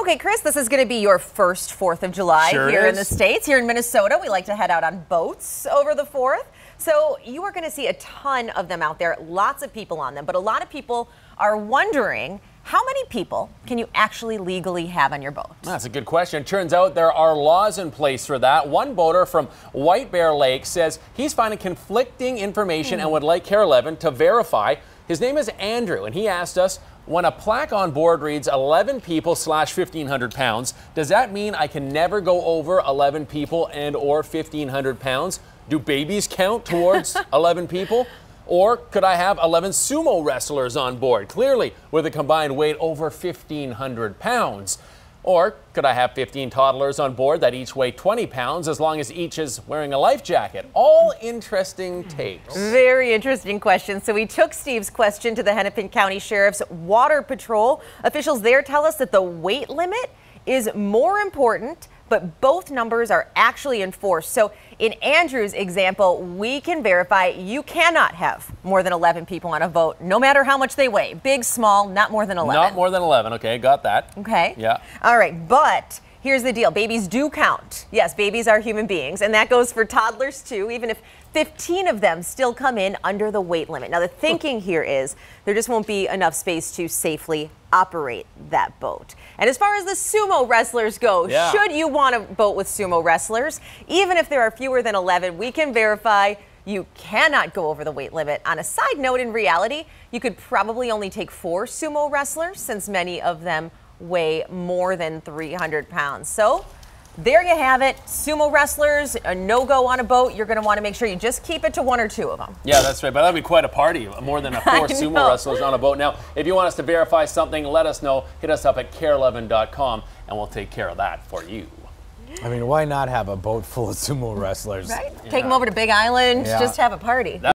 Okay, Chris, this is going to be your first 4th of July here in the States. Here in Minnesota, we like to head out on boats over the 4th. So you are going to see a ton of them out there, lots of people on them. But a lot of people are wondering, how many people can you actually legally have on your boat? That's a good question. Turns out there are laws in place for that. One boater from White Bear Lake says he's finding conflicting information and would like KARE 11 to verify. His name is Andrew, and he asked us, when a plaque on board reads 11 people / 1,500 pounds, does that mean I can never go over 11 people and or 1,500 pounds? Do babies count towards 11 people? Or could I have 11 sumo wrestlers on board, clearly with a combined weight over 1,500 pounds? Or could I have 15 toddlers on board that each weigh 20 pounds as long as each is wearing a life jacket? All interesting takes. Very interesting question. So we took Steve's question to the Hennepin County Sheriff's Water Patrol. Officials there tell us that the weight limit is more important, but both numbers are actually enforced. So in Andrew's example, we can verify you cannot have more than 11 people on a boat, no matter how much they weigh. Big, small, not more than 11. Not more than 11. Okay, got that. Okay. Yeah. All right, but here's the deal. Babies do count. Yes, babies are human beings, and that goes for toddlers too, even if 15 of them still come in under the weight limit. Now, the thinking here is there just won't be enough space to safely operate that boat. And as far as the sumo wrestlers go, should you want a boat with sumo wrestlers, even if there are fewer than 11, we can verify you cannot go over the weight limit. On a side note, in reality, you could probably only take 4 sumo wrestlers since many of them weigh more than 300 pounds. So there you have it. Sumo wrestlers, a no-go on a boat. You're going to want to make sure you just keep it to 1 or 2 of them. Yeah, that's right. But that'd be quite a party. More than 4 sumo wrestlers on a boat. Now, if you want us to verify something, let us know. Hit us up at KARE11.com, and we'll take care of that for you. I mean, why not have a boat full of sumo wrestlers? Right? Yeah. Take them over to Big Island. Just have a party.